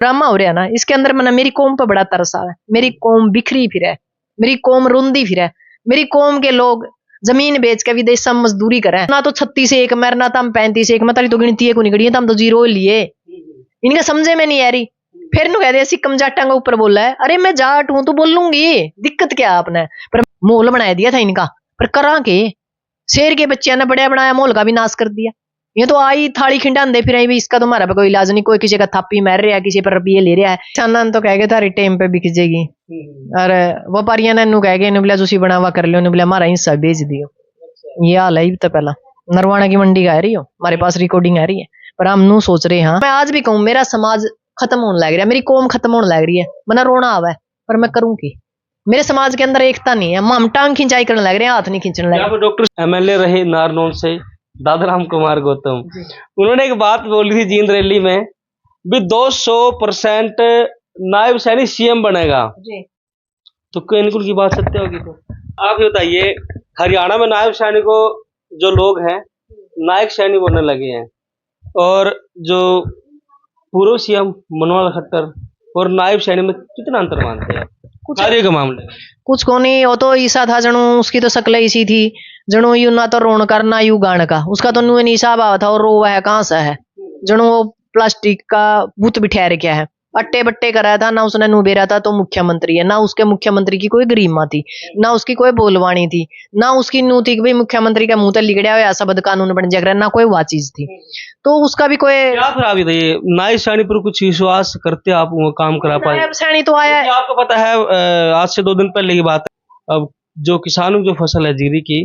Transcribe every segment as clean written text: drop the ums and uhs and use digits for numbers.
Drama हो रहा ना, इसके अंदर मैंने मेरी कौम पे बड़ा तरस आ है। मेरी कौम बिखरी फिर है, मेरी कौम रुंदी फिर है, मेरी कौम के लोग जमीन बेच के विदेश में मजदूरी करे ना। तो 36 एक मरना तम 35 एक मत तो गिनती है को नहीं गड़ी, तम तो जीरो लिए। इनका समझे में नहीं आ रही। फिर नु कह दे सिक्कम जाटा का ऊपर बोला है। अरे मैं जाट हूं तो बोलूंगी, दिक्कत क्या आपने। पर माहौल बना दिया था इनका, पर करा के शेर के बच्चे ने बड़ा बनाया, माहौल का भी नाश कर दिया। ये तो आई थाली खिंडांदे फिर भी, इसका तो हमारा पे कोई इलाज नहीं। कोई किसी का थापी मार रहा है, किसी पर रुपये ले रहा है। किसान तो कह गए थारी टेम पे बिक जाएगी। और व्यापारियों ने कह गए बोला तुसी बनावा कर लो, बोला हमारा हिस्सा बेच दियो। ये हाल है। तो पहला नरवाना की मंडी का आ रही हो, हमारे पास रिकॉर्डिंग आ रही है, पर हम नू सोच रहे हैं। मैं आज भी कहूँ मेरा समाज खत्म होने लग रहा है, मेरी कौम खत्म होने लग रही है। मना रोना आवा है, पर मैं करूँ की। मेरे समाज के अंदर एकता नहीं है। हम टांग खिंचाई करने लग रहे हैं, हाथ नहीं खींचने लग रहे। डॉक्टर MLA रहे नारनौल से दादाराम कुमार गौतम, उन्होंने एक बात बोली थी जींद रैली में भी 200% नायब सैनिक CM बनेगा जी। तो क्या इनकुल की बात सत्य होगी? तो आप बताइए, हरियाणा में नायब सैनिकों जो लोग हैं नायक सैनिक बनने लगे हैं, और जो पूर्व CM मनोहर खट्टर और नायब सैनिक में कितना अंतर मानते हैं कार्य के मामले? कुछ को नहीं, वो तो ईसा था जनू, उसकी तो शक्ल ऐसी थी जनू यू ना तो रोन का ना यू गान का। उसका तो नुए हिसाब आवा था, और रो है कहाँ से है जनू वो प्लास्टिक का बुत बिठा रखा है, अट्टे बट्टे कराया था ना उसने। नु बेरा था तो मुख्यमंत्री है ना, उसके मुख्यमंत्री की कोई गरिमा थी ना, उसकी कोई बोलवाणी थी ना, उसकी नू थी कि भाई मुख्यमंत्री का मुंह तो लिगड़ा हुआ शब्द कानून बन जाएगा ना, कोई वह चीज थी। तो उसका भी कोई क्या खराबी था? ये नायब सैनिक पर कुछ विश्वास करते आप वो काम करा पाए? नायब सैनिक तो आया, आपको पता है आज से 2 दिन पहले की बात है, अब जो किसानों की जो फसल है जीरी की,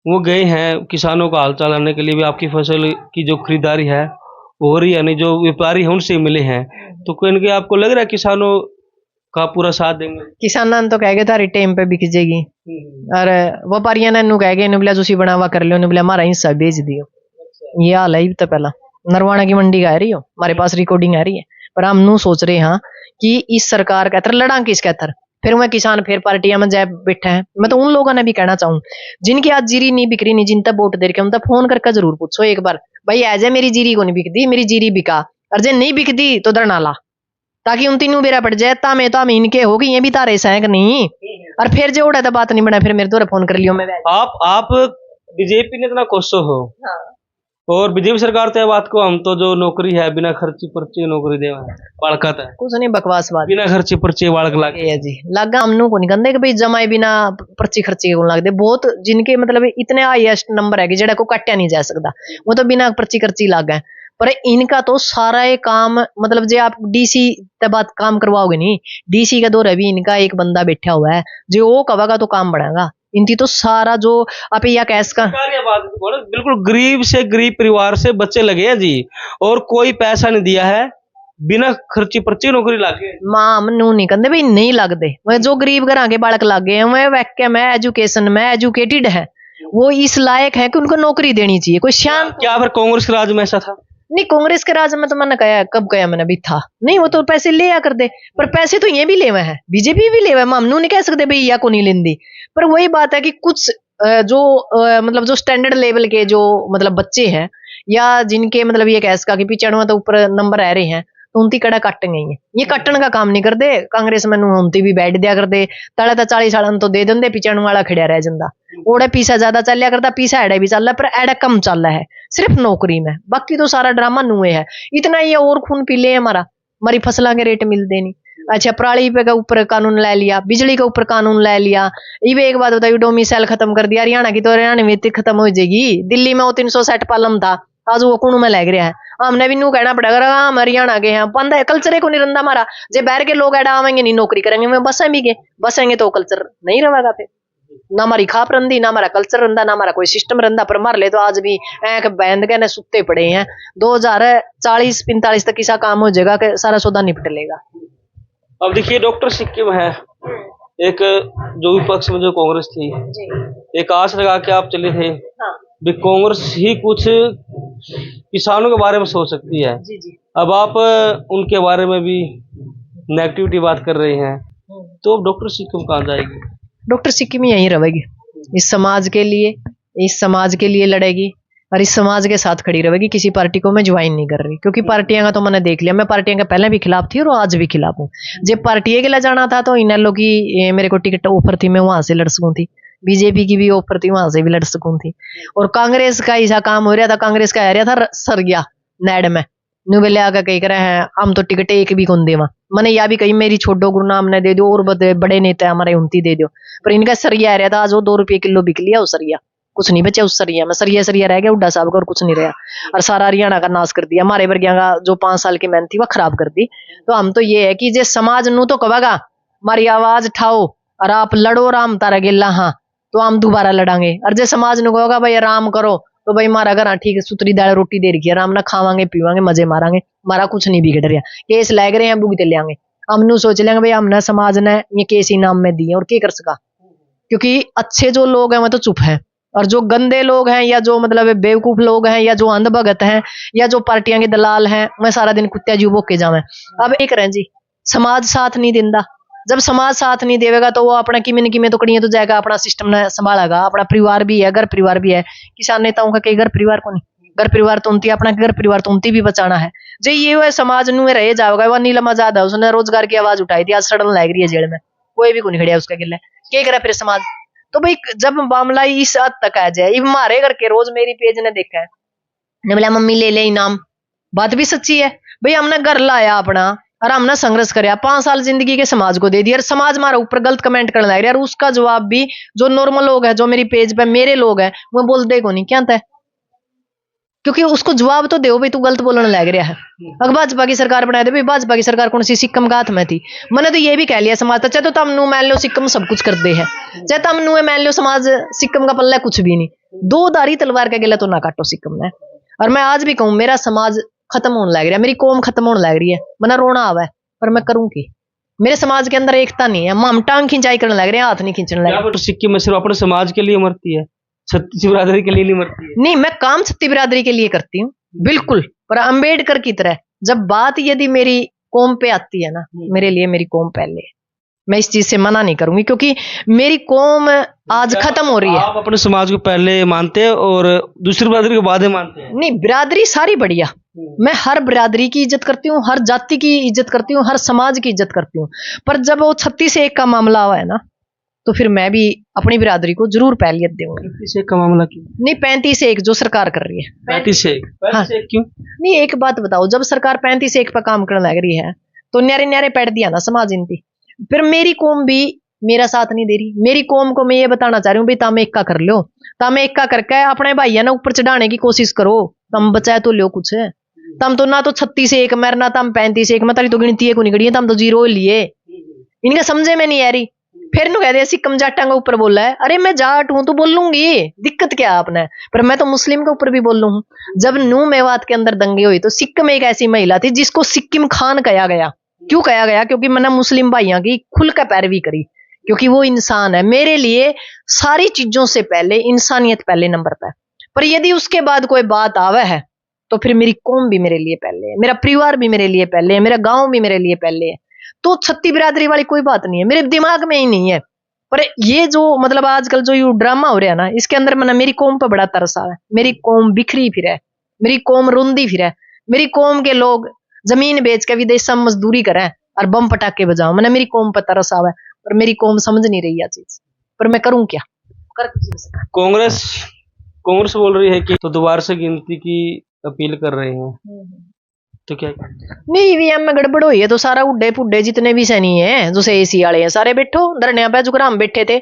वो गए हैं किसानों का हालचाल लेने के लिए भी। आपकी फसल की जो खरीदारी है हो रही है, नहीं जो व्यापारी है उनसे मिले हैं, तो कहीं आपको लग रहा है किसानों का पूरा साथ देंगे? किसान तो कह गए थारी टेम पे बिक जाएगी, और व्यापारियों ने कह गए बोला तुसी बनावा कर लो, बोला हमारा हिस्सा बेच दियो। ये हाल है। तो पहला नरवाना की मंडी का आ रही हो, हमारे पास रिकॉर्डिंग आ रही है, पर हम नू सोच रहे हैं कि इस सरकार का लड़ा किसके अतर फिर वह किसान फिर पार्टियां में जाए बैठे हैं। मैं तो उन लोगों ने भी कहना चाहूँ जिनकी आज जीरी नहीं बिक्री नहीं, जिन तक वोट दे रखे, उन फोन करके जरूर पूछो एक बार, भाई ऐसे मेरी जीरी को नहीं बिकती, मेरी जीरी बिका, और जे नहीं बिकती तो धरना ला, ताकि उन तीनों बेरा पड़ जाए। तामे तो हम इनके हो गई, ये भी तारे सैंक नहीं। और फिर जो उड़ा तो बात नहीं बना, फिर मेरे द्वारा फोन कर लियो। मैं आप बीजेपी ने इतना कोसो हो, हाँ। और बीजेपी सरकार तो बात को हम तो जो नौकरी है बिना खर्ची पर्ची नौकरी दे बालकत है, कुछ नहीं बकवास बात, बिना खर्ची पर्ची बालक लागे है जी लागा। हमनू को नहीं कहते कि भाई जमाए बिना पर्ची खर्ची के लगते। बहुत जिनके मतलब इतने हाईएस्ट नंबर है कि जेड़ा को काटा नहीं जा सकता, वो तो बिना पर्ची खर्ची लाग गए। पर इनका तो सारा ये काम मतलब जो आप DC तब बात काम करवाओगे नहीं, DC का दौर भी इनका एक बंदा बैठा हुआ है जो वो कहेगा तो काम बढ़ेगा। इनकी तो सारा जो आप या कैस का बिल्कुल गरीब से गरीब परिवार से बच्चे लगे हैं जी, और कोई पैसा नहीं दिया है, बिना खर्ची पर्ची नौकरी लागे। मां मनु नहीं कहते भाई नहीं लगते, वह जो गरीब घर के बालक लागे हैं वह वैक्यूम है, एजुकेशन में एजुकेटेड है, वो इस लायक है कि उनको नौकरी देनी चाहिए। कोई शांत क्या फिर कांग्रेस के राज में ऐसा था? नहीं, कांग्रेस के राज में तो मैंने कहा कब कहा मैंने भी था नहीं, वो तो पैसे ले आ कर दे, पर पैसे तो ये भी ले हुए हैं, बीजेपी भी ले हुए हैं। ममनू नहीं कह सकते भाई या को नहीं लेंदी, पर वही बात है कि कुछ जो मतलब जो स्टैंडर्ड लेवल के जो मतलब बच्चे हैं या जिनके मतलब ये कैस का कि 95 तो ऊपर नंबर आ रहे हैं, तो उनकी कड़ा कट गई है। ये कट्टन का काम नहीं करते कांग्रेस में, उनती भी बैठ दिया करते तले तो 40 साल तो दे देंगे, 95 वाला खड़ा रह जाता। ओड़े पीसा ज्यादा चलिया करता, पीसा एड़ा भी चल रहा, पर एड़ा कम चल रहा है सिर्फ नौकरी में, बाकी तो सारा ड्रामा नुए है। इतना ये और खून पी ले हमारा, हमारी फसलों के रेट मिलते नहीं। अच्छा पराली पे का ऊपर कानून ले लिया, बिजली के ऊपर कानून ले लिया। ये एक बात बताइए, डोमिसाइल खत्म कर दिया हरियाणा की, तो हरियाणा में खत्म हो जाएगी। दिल्ली में वो 360 पालम था, आज वो कुण में लग रहा है। हमने भी नू कहना पड़ेगा हम हरियाणा के हैं, बंद है कल्चर को नहीं रंदा हमारा। जे बाहर के लोग एडा आवेंगे नहीं नौकरी करेंगे, मैं बसें भी के बसेंगे तो कल्चर नहीं रहेगा। फिर ना हमारी खाप रंदी, ना हमारा कल्चर रंदा, ना हमारा कोई सिस्टम रंदा। पर मार ले तो आज भी ऐक बैंद के सुत्ते पड़े हैं। 2040-45 तक ऐसा काम हो जाएगा कि सारा सौदा निपट लेगा। अब देखिए डॉक्टर सिक्किम है एक, जो विपक्ष में जो कांग्रेस थी जी। एक आस लगा के आप चले थे, हाँ। भी कांग्रेस ही कुछ किसानों के बारे में सोच सकती है जी जी। अब आप उनके बारे में भी नेगेटिविटी बात कर रहे हैं, तो डॉक्टर सिक्किम कहाँ जाएगी? डॉक्टर सिक्किम यहीं रहेगी, इस समाज के लिए लड़ेगी। और इस समाज के साथ खड़ी रहेगी। किसी पार्टी को मैं ज्वाइन नहीं कर रही, क्योंकि पार्टियां का तो मैंने देख लिया। मैं पार्टियां के पहले भी खिलाफ थी और आज भी खिलाफ हूँ। जब पार्टी के लिए जाना था तो इनेलो की मेरे को टिकट ऑफर थी, मैं वहां से लड़ सकूं थी। बीजेपी की भी ऑफर थी, वहां से भी लड़ सकूं थी। और कांग्रेस का ऐसा काम हो रहा था, कांग्रेस का आ रहा था सरगिया नैड में नु बेले आकर कही करे हैं हम तो टिकट एक भी कौन देवा। मैंने या भी कही मेरी छोड़ो गुरुनाम ने दे दो और बड़े नेता हमारे उनती दे दो। पर इनका सरिया आ रहा था, आज वो 2 रुपये किलो बिक लिया। उस सरिया कुछ नहीं बचा उस सरिया में। सरिया सरिया रह गया उड्डा साहब का और कुछ नहीं रहा। और सारा हरियाणा का नाश कर दिया। हमारे वर्गिया का जो 5 साल की मेहनत थी वह खराब कर दी। तो हम तो ये है कि जे समाज नू तो कहेगा हमारी आवाज उठाओ और आप लड़ो राम तारा गेला, हाँ तो हम दोबारा लड़ांगे। और जे समाज नू कहेगा भाई आराम करो तो भाई मारा घर ठीक है, सुतरी दाल रोटी दे रखी है, आराम ना खावांगे पीवांगे मजे मारांगे, हमारा कुछ नहीं बिगड़ रहा। केस लग रहे हैं भुगते ले आएंगे। हम सोच लेंगे भाई हमने समाज ने ये केस इनाम में दिए और क्या कर सका। क्योंकि अच्छे जो लोग हैं वह तो चुप हैं, और जो गंदे लोग हैं या जो मतलब बेवकूफ लोग हैं या जो अंधभगत हैं या जो पार्टियां के दलाल हैं वह सारा दिन कुत्ते जू भोके जावे। अब एक रहे जी, समाज साथ नहीं देता। जब समाज साथ नहीं देगा तो वो अपना किमें किमें तो कड़ियां तो जाएगा, अपना सिस्टम ने संभालेगा। अपना परिवार भी है, घर परिवार भी है। किसान नेताओं का कई घर परिवार को नहीं, घर परिवार तो उनती अपना घर परिवार तो उनती भी बचाना है। जो ये हुआ समाज नु रह जाएगा। वह नीलम आजाद है, उसने रोजगार की आवाज उठाई थी, आज सड़न लग रही है जेल में, कोई भी को नहीं खड़िया उसका गिला। क्या करे फिर समाज। तो भाई जब मामला इस हद तक आ जाए, मारे करके रोज मेरी पेज ने देखा है ने बोला मम्मी ले ले इनाम। बात भी सच्ची है भाई, हमने घर लाया अपना और हमने संघर्ष कराया, 5 साल जिंदगी के समाज को दे दिया और समाज हमारे ऊपर गलत कमेंट करने लग रहा है। और उसका जवाब भी जो नॉर्मल लोग हैं, जो मेरी पेज पे मेरे लोग हैं, वो बोलते को नहीं क्या है, क्योंकि उसको जवाब तो दो भाई तू गलत बोलने लग रहा है। अगर भाजपा की सरकार बनाए दे भाई, भाजपा की सरकार कौन सी सिक्कम का हाथ में थी। मैंने तो ये भी कह लिया समाज चाहे तो तम नू मान लो सिक्कम सब कुछ कर दे है, चाहे तम नू मान लो समाज सिक्कम का पल्ला कुछ भी नहीं। 2 धारी तलवार का गिला तो ना काटो सिक्कम ने। और मैं आज भी कहूँ मेरा समाज खत्म होने लग रहा है, मेरी कौम खत्म होने लग रही है। मना रोना आवा है पर मैं करूँ की। मेरे समाज के अंदर एकता नहीं है, हम टांग खिंचाई करने लग रहे हैं, हाथ नहीं खींचने लग रहे। सिक्किम में सिर्फ अपने समाज के लिए मरती है, छत्तीस बिरादरी के लिए नहीं मरती है। नहीं, मैं काम छत्ती बिरादरी के लिए करती हूँ बिल्कुल, पर अंबेडकर की तरह जब बात यदि मेरी कौम पे आती है ना, मेरे लिए मेरी कौम पहले है। मैं इस चीज से मना नहीं करूंगी, क्योंकि मेरी कौम आज खत्म हो रही है। आप अपने समाज को पहले मानते हैं और दूसरी बिरादरी को बाद में मानते हैं? नहीं, बिरादरी सारी बढ़िया, मैं हर बिरादरी की इज्जत करती हूँ, हर जाति की इज्जत करती हूँ, हर समाज की इज्जत करती हूँ। पर जब वो 36-1 का मामला हुआ है ना, तो फिर मैं भी अपनी बिरादरी को जरूर पहलियत दूंगी। 36-1 का मामला क्यों? नहीं, 35-1 जो सरकार कर रही है। 35-1 क्यों? नहीं, एक बात बताओ, जब सरकार 35-1 पर काम करने लग रही है तो न्यारे न्यारे पैट दिया ना समाज इनती। फिर मेरी कौम भी मेरा साथ नहीं दे रही। मेरी कौम को मैं ये बताना चाह रही हूँ भाई तामे इक्का कर लो, तामे इक्का करके अपने भाइया ना ऊपर चढ़ाने की कोशिश करो। तम बचाए तो लो कुछ, तम तो ना तो 36-1 मेरे ना तम 35-1 में तारी तो गिनती है को नहीं गड़ी, तम तो 0 लिए। इनका समझे में नहीं आ रही। फिर नु कह दे सिक्कम जाटा के ऊपर बोला है, अरे मैं जाट हूं तो बोलूंगी, दिक्कत क्या आपने। पर मैं तो मुस्लिम के ऊपर भी बोल लू हूं। जब नू मेवात के अंदर दंगे हुई तो सिक्किम एक ऐसी महिला थी जिसको सिक्किम खान कहा गया। क्यों कहा गया? क्योंकि मैंने मुस्लिम भाइयों की खुल कर पैरवी करी, क्योंकि वो इंसान है। मेरे लिए सारी चीजों से पहले इंसानियत पहले नंबर पर। पर यदि उसके बाद कोई बात आवे है तो फिर मेरी कौम भी मेरे लिए पहले है, मेरा परिवार भी मेरे लिए पहले है, मेरा गांव भी मेरे लिए पहले है। तो छत्ती बिरादरी वाली कोई बात नहीं है, मेरे दिमाग में ही नहीं है। पर ये जो मतलब आजकल जो यू ड्रामा हो रहा है ना, इसके अंदर मैंने मेरी कौम पर बड़ा तरस है। मेरी कौम बिखरी फिर है, मेरी कौम रोंदी फिर है, मेरी कौम के लोग जमीन बेच के विदेश में मजदूरी करें और बम पटाखे बजाओ। मैंने मेरी कौम पर तरस आवा है, पर मेरी कौम समझ नहीं रही है चीज। पर मैं करूं क्या? कांग्रेस बोल रही है कि तो दोबारा से गिनती की अपील कर रहे हैं, तो क्या? नहीं, ईवीएम में गड़बड़ हुई है तो सारा उड्डे पुड्डे जितने भी सैनी है जो से एसी वाले हैं सारे बैठो धरने पे। जुकरा हम बैठे थे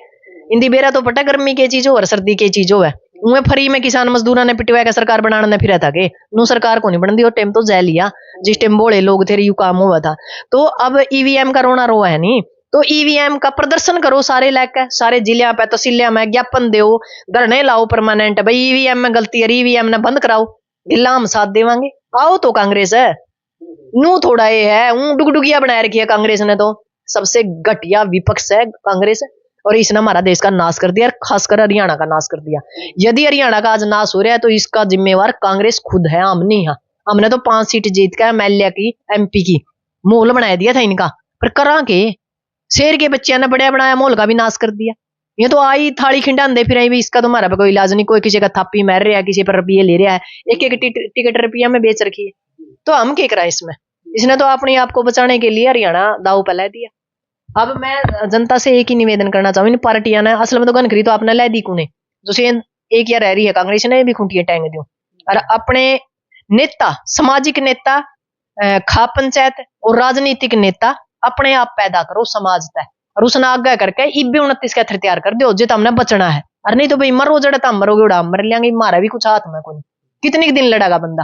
इंदी बेरा तो पटा गर्मी की चीज हो और सर्दी की चीज हो है। उन्हें फ्री में किसान मजदूरा ने पिटवा के सरकार बनाने फिरा था के नू सरकार को नहीं बन दी। और टाइम तो जय लिया जिस टाइम बोले लोग थे यू काम हुआ था। तो अब ईवीएम का रोना रोआ है नहीं, तो ईवीएम का प्रदर्शन करो सारे लाके, सारे जिले पे तहसीलिया में ज्ञापन दो, धरने लाओ परमानेंट भाई ईवीएम में गलती है, ईवीएम ने बंद कराओ, गिल्ला हम साथ देवांगे। आओ तो कांग्रेस है नू थोड़ा ये है डुगडुगिया बनाए रखी है कांग्रेस ने, तो सबसे घटिया विपक्ष है कांग्रेस। और इसने हमारा देश का नाश कर दिया, खासकर हरियाणा का नाश कर दिया। यदि हरियाणा का आज नाश हो रहा है तो इसका जिम्मेवार कांग्रेस खुद है, हम नहीं है। हमने तो 5 सीट जीत कर एमएलए की एमपी की माहौल बना दिया था इनका, पर करा के शेर के बच्चे ने बड़ा बनाया माहौल का भी नाश कर दिया। ये तो आई थाली खिंडांदे फिर भी इसका तो हमारा पे कोई इलाज नहीं, कोई किसी का थापी मार रहा है, किसी पर रुपये ले रहा है, एक एक टिकट रुपया में बेच रखी है, तो हम क्या करा इसमें। इसने तो अपने आप को बचाने के लिए हरियाणा दाव पे ला दिया। अब मैं जनता से एक ही निवेदन करना चाहूँ, इन पार्टियां ने असल में तो गनखरी तो आपने ला दी कुने, जैसे एक या रह रही है कांग्रेस ने भी खूंटियां टांग दी, और अपने नेता, सामाजिक नेता, खा पंचायत और राजनीतिक नेता अपने आप पैदा करो समाज तय, और उसने आगे करके इब्बे 29 का तैयार कर दो जित हमने बचना है, और नहीं तो भाई मरो जड़ा तो हम मरोगे उड़ा मर लेंगे, मारा भी कुछ हाथ में कोई। कितने दिन लड़ेगा बंदा,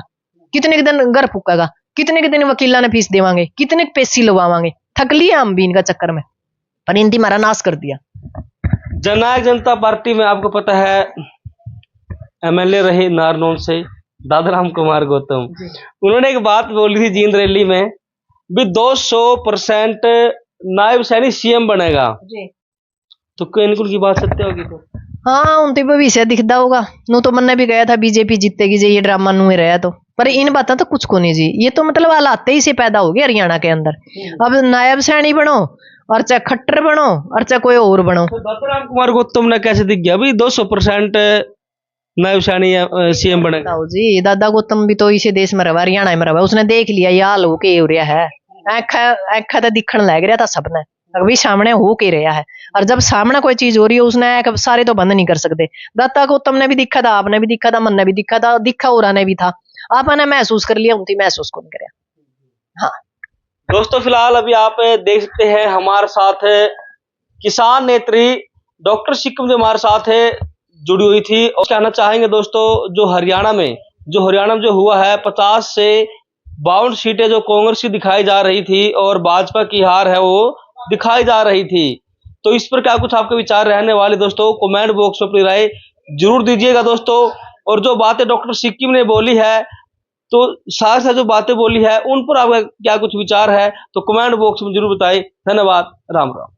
कितने दिन घर फूकेगा, कितने दिन वकीला ने फीस देवांगे, कितने पैसे लगवावांगे, थक लिया हम भी इनका चक्कर में, पर इनकी मारा नाश कर दिया। जननायक जनता पार्टी में आपको पता है एमएलए रहे नारनौल से दादाराम कुमार गौतम, उन्होंने एक बात बोली थी जींद रैली में भी 200% नायब सैनी सीएम बनेगा जी। तो क्या इनकुल की बात सत्य होगी? तो हाँ, उनके भविष्य दिखता होगा। नू तो मन भी गया था बीजेपी जीतेगी जी, ये ड्रामा नू ही रहा तो, पर इन बातों तो कुछ को नहीं जी, ये तो मतलब हालात ही से पैदा हो गए हरियाणा के अंदर। अब नायब सैनी बनो और चाहे खट्टर बनो और चाहे कोई और बनो। तो दादाराम कुमार गौतम ने कैसे दिख गया अभी 200% नायब सैनी सीएम बनेगा जी? दादा गौतम भी तो इसी देश में रहा, हरियाणा में रहा, उसने देख लिया ये हाल हो के हो रहा है, आँखा तो दिखने लग रहा था सबने, अभी सामने हो के रहा है, और जब सामने कोई चीज हो रही है उसने सारे तो बंद नहीं कर सकते। दादा गौतम ने भी दिखा था, आपने भी दिखा था, मन ने भी दिखा था, दिखा और ने भी था, आपने महसूस कर लिया, उनकी महसूस को नहीं कराया। हाँ दोस्तों, फिलहाल अभी आप देख सकते हैं हमारे साथ किसान नेत्री डॉक्टर सिक्किम जो हमारे साथ है जुड़ी हुई थी, और कहना चाहेंगे दोस्तों जो हरियाणा में जो हुआ है 50 से 52 सीटें जो कांग्रेस की दिखाई जा रही थी और भाजपा की हार है वो दिखाई जा रही थी, तो इस पर क्या कुछ आपके विचार रहने वाले दोस्तों कमेंट बॉक्स में अपनी राय जरूर दीजिएगा दोस्तों। और जो बातें डॉक्टर सिक्किम ने बोली है, तो साथ साथ जो बातें बोली है उन पर आपका क्या कुछ विचार है तो कमेंट बॉक्स में जरूर बताएं। धन्यवाद, राम राम।